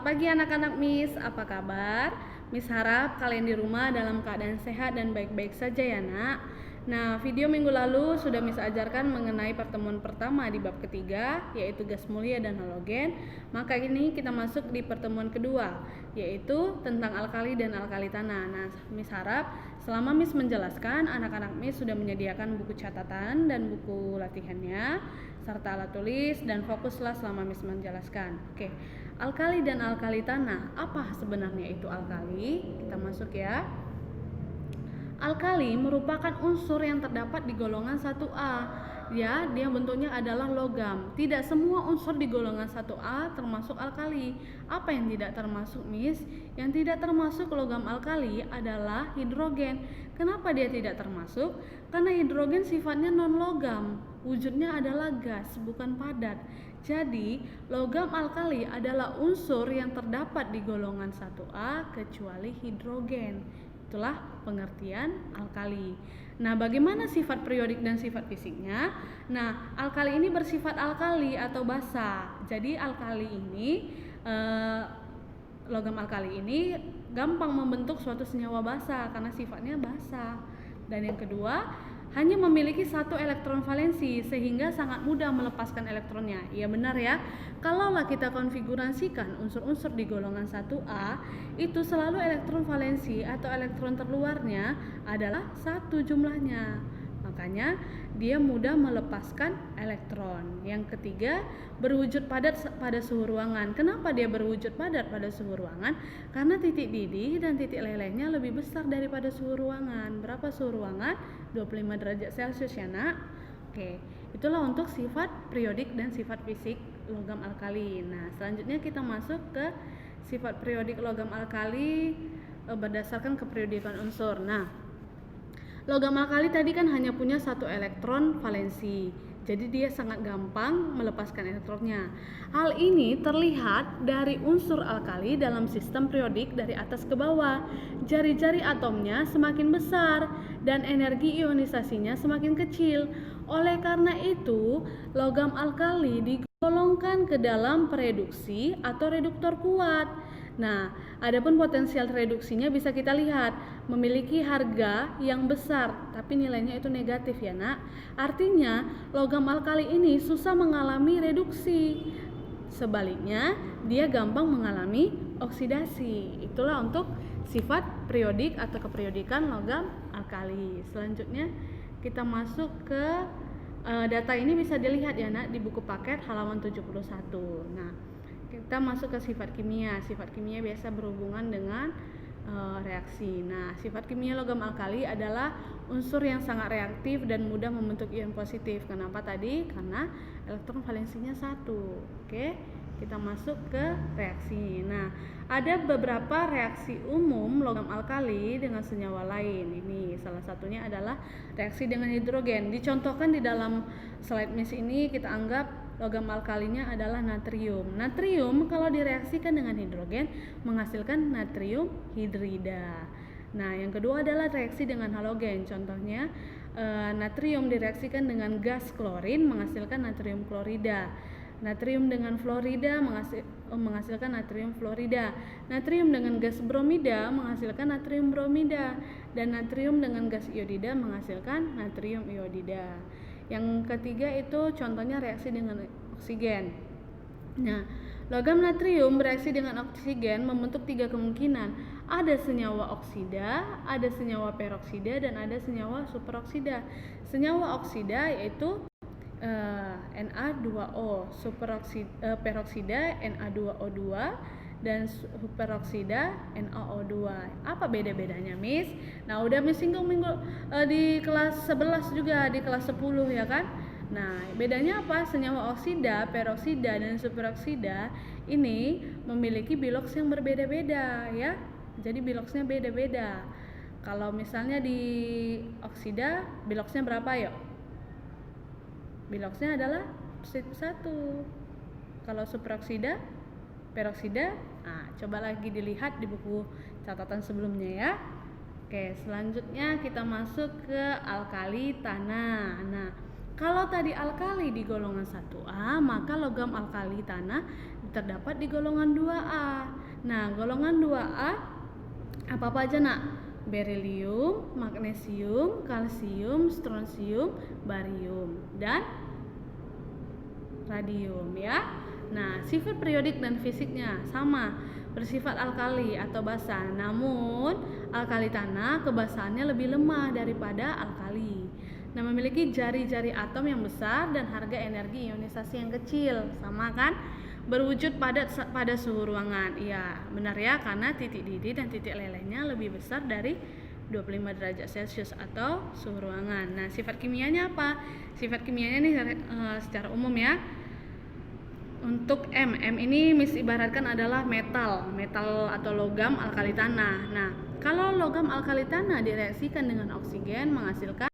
Selamat pagi anak-anak Miss, apa kabar? Miss harap kalian di rumah dalam keadaan sehat dan baik-baik saja ya nak. Nah, video minggu lalu sudah Miss ajarkan mengenai pertemuan pertama di bab ketiga, yaitu gas mulia dan halogen. Maka ini kita masuk di pertemuan kedua, yaitu tentang alkali dan alkali tanah. Nah, Miss harap selama Miss menjelaskan, anak-anak Miss sudah menyediakan buku catatan dan buku latihannya, serta alat tulis, dan fokuslah selama Miss menjelaskan. Oke. Alkali dan alkali tanah, apa sebenarnya itu alkali? Kita masuk ya. Alkali merupakan unsur yang terdapat di golongan 1A. Ya, dia bentuknya adalah logam. Tidak semua unsur di golongan 1A termasuk alkali. Apa yang tidak termasuk, Miss? Yang tidak termasuk logam alkali adalah hidrogen. Kenapa dia tidak termasuk? Karena hidrogen sifatnya non-logam. Wujudnya adalah gas, bukan padat. Jadi, logam alkali adalah unsur yang terdapat di golongan 1A kecuali hidrogen. Itulah pengertian alkali. Nah, bagaimana sifat periodik dan sifat fisiknya? Nah, alkali ini bersifat alkali atau basa. Jadi, logam alkali ini gampang membentuk suatu senyawa basa karena sifatnya basa. Dan yang kedua, hanya memiliki satu elektron valensi sehingga sangat mudah melepaskan elektronnya. Iya benar ya. Kalaulah kita konfigurasikan unsur-unsur di golongan 1A, itu selalu elektron valensi atau elektron terluarnya adalah satu jumlahnya. Makanya dia mudah melepaskan elektron. Yang ketiga, berwujud padat pada suhu ruangan. Kenapa dia berwujud padat pada suhu ruangan? Karena titik didih dan titik lelehnya lebih besar daripada suhu ruangan. Berapa suhu ruangan? 25 derajat Celcius ya nak. Oke, itulah untuk sifat periodik dan sifat fisik logam alkali. Nah, selanjutnya kita masuk ke sifat periodik logam alkali berdasarkan keperiodikan unsur. Nah, logam alkali tadi kan hanya punya satu elektron valensi, jadi dia sangat gampang melepaskan elektronnya. Hal ini terlihat dari unsur alkali dalam sistem periodik dari atas ke bawah. Jari-jari atomnya semakin besar dan energi ionisasinya semakin kecil. Oleh karena itu, logam alkali digolongkan ke dalam pereduksi atau reduktor kuat. Nah, adapun potensial reduksinya bisa kita lihat memiliki harga yang besar, tapi nilainya itu negatif ya nak. Artinya logam alkali ini susah mengalami reduksi. Sebaliknya, dia gampang mengalami oksidasi. Itulah untuk sifat periodik atau keperiodikan logam alkali. Selanjutnya kita masuk ke data ini bisa dilihat ya nak di buku paket halaman 71. Nah, kita masuk ke sifat kimia. Sifat kimia biasa berhubungan dengan reaksi. Nah, sifat kimia logam alkali adalah unsur yang sangat reaktif dan mudah membentuk ion positif. Kenapa tadi? Karena elektron valensinya 1. Oke, kita masuk ke reaksi. Nah, ada beberapa reaksi umum logam alkali dengan senyawa lain. Ini salah satunya adalah reaksi dengan hidrogen. Dicontohkan di dalam slide Miss ini, kita anggap logam alkalinya adalah natrium. Natrium kalau direaksikan dengan hidrogen menghasilkan natrium hidrida. Nah, yang kedua adalah reaksi dengan halogen. Contohnya natrium direaksikan dengan gas klorin menghasilkan natrium klorida. Natrium dengan fluorida menghasilkan natrium fluorida. Natrium dengan gas bromida menghasilkan natrium bromida. Dan natrium dengan gas iodida menghasilkan natrium iodida. Yang ketiga itu contohnya reaksi dengan oksigen. Nah, logam natrium bereaksi dengan oksigen membentuk 3 kemungkinan. Ada senyawa oksida, ada senyawa peroksida, dan ada senyawa superoksida. Senyawa oksida yaitu Na2O, peroksida Na2O2, dan superoksida NaO2. Apa beda-bedanya, Miss? Nah, udah Miss singgung di kelas 11 juga, di kelas 10 ya kan? Nah, bedanya apa? Senyawa oksida, peroksida, dan superoksida ini memiliki biloks yang berbeda-beda ya. Jadi biloksnya beda-beda. Kalau misalnya di oksida, biloksnya berapa yuk? Biloksnya adalah 1. Kalau superoksida, peroksida, nah, coba lagi dilihat di buku catatan sebelumnya ya. Oke, selanjutnya kita masuk ke alkali tanah. Nah, Kalau tadi alkali di golongan 1A, maka logam alkali tanah terdapat di golongan 2A. Nah, golongan 2A apa aja nak? Berilium, magnesium, kalsium, strontium, barium, dan radium ya. Nah, sifat periodik dan fisiknya sama, bersifat alkali atau basa. Namun, alkali tanah kebasahannya lebih lemah daripada alkali. Nah, memiliki jari-jari atom yang besar dan harga energi ionisasi yang kecil. Sama kan? Berwujud pada suhu ruangan. Iya, benar ya, karena titik didih dan titik lelehnya lebih besar dari 25 derajat Celcius atau suhu ruangan. Nah, sifat kimianya apa? Sifat kimianya nih secara umum ya. Untuk M ini ibaratkan adalah metal atau logam alkali tanah. Nah, kalau logam alkali tanah direaksikan dengan oksigen menghasilkan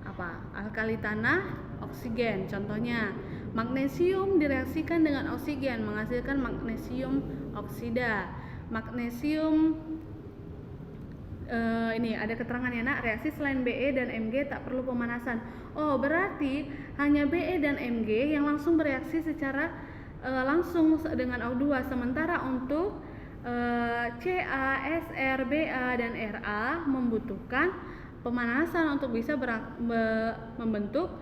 apa? Alkali tanah, oksigen. Contohnya, magnesium direaksikan dengan oksigen menghasilkan magnesium oksida. Magnesium ini ada keterangannya nak, reaksi selain Be dan Mg tak perlu pemanasan. Oh, berarti hanya Be dan Mg yang langsung bereaksi secara langsung dengan O2, sementara untuk Ca, Sr, Ba dan Ra membutuhkan pemanasan untuk bisa membentuk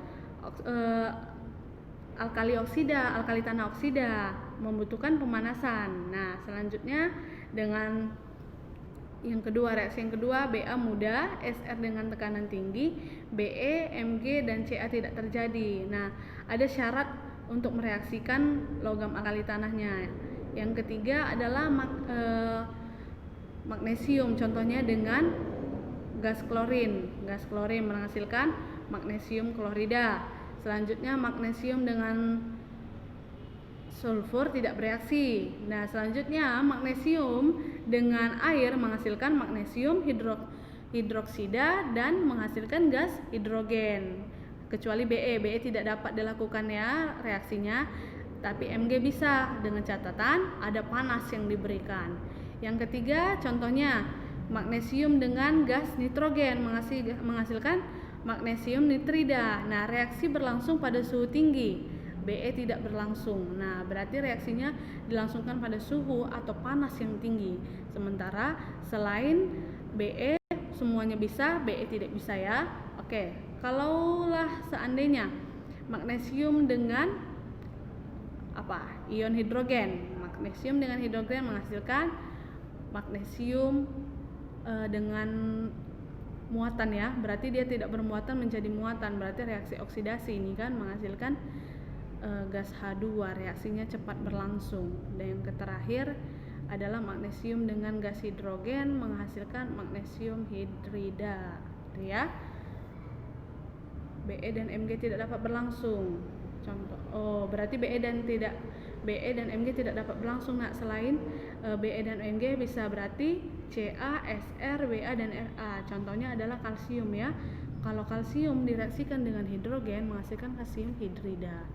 alkali oksida, alkali tanah oksida, membutuhkan pemanasan. Nah, selanjutnya dengan reaksi yang kedua, Ba mudah, Sr dengan tekanan tinggi, Be, Mg dan Ca tidak terjadi. Nah, ada syarat untuk mereaksikan logam alkali tanahnya. Yang ketiga adalah magnesium, contohnya dengan gas klorin. Gas klorin menghasilkan magnesium klorida. Selanjutnya magnesium dengan sulfur tidak bereaksi. Nah, selanjutnya magnesium dengan air menghasilkan magnesium hidroksida dan menghasilkan gas hidrogen. Kecuali Be tidak dapat dilakukan ya reaksinya, tapi Mg bisa dengan catatan ada panas yang diberikan. Yang ketiga contohnya magnesium dengan gas nitrogen menghasilkan magnesium nitrida. Nah, reaksi berlangsung pada suhu tinggi. Be tidak berlangsung. Nah, berarti reaksinya dilangsungkan pada suhu atau panas yang tinggi. Sementara selain Be semuanya bisa, Be tidak bisa ya. Oke, kalaulah seandainya magnesium dengan ion hidrogen. Magnesium dengan hidrogen menghasilkan magnesium dengan muatan ya. Berarti dia tidak bermuatan menjadi muatan. Berarti reaksi oksidasi ini kan menghasilkan gas H2, reaksinya cepat berlangsung. Dan yang terakhir adalah magnesium dengan gas hidrogen menghasilkan magnesium hidrida ya. Be dan Mg tidak dapat berlangsung. Contoh, berarti Be dan Mg tidak dapat berlangsung. Nah, selain Be dan Mg bisa berarti Ca, Sr, Ba dan Ra. Contohnya adalah kalsium ya. Kalau kalsium direaksikan dengan hidrogen menghasilkan kalsium hidrida.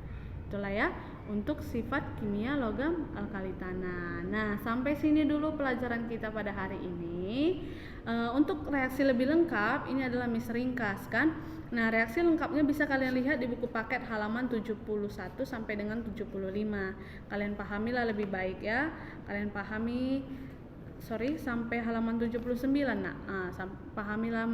Itulah ya untuk sifat kimia logam alkali tanah. Nah, sampai sini dulu pelajaran kita pada hari ini. Untuk reaksi lebih lengkap ini adalah ringkas kan. Nah, reaksi lengkapnya bisa kalian lihat di buku paket halaman 71 sampai dengan 75. Kalian pahamilah lebih baik ya. Kalian pahami sampai halaman 79. Nah, pahamilah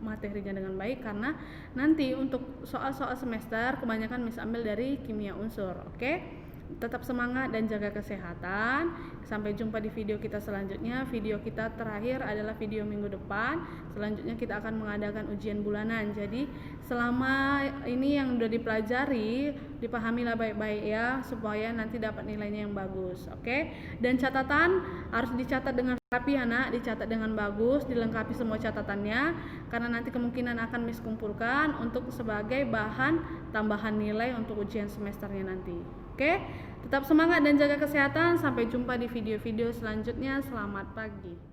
materinya dengan baik, karena nanti untuk soal-soal semester kebanyakan ambil dari kimia unsur. Oke? Tetap semangat dan jaga kesehatan. Sampai jumpa di video kita selanjutnya. Video kita terakhir adalah video minggu depan. Selanjutnya kita akan mengadakan ujian bulanan. Jadi selama ini yang sudah dipelajari dipahamilah baik-baik ya, supaya nanti dapat nilainya yang bagus. Oke? Dan catatan harus dicatat dengan rapi ya nak, dicatat dengan bagus, dilengkapi semua catatannya, karena nanti kemungkinan akan kumpulkan untuk sebagai bahan tambahan nilai untuk ujian semesternya nanti. Oke, tetap semangat dan jaga kesehatan. Sampai jumpa di video-video selanjutnya. Selamat pagi.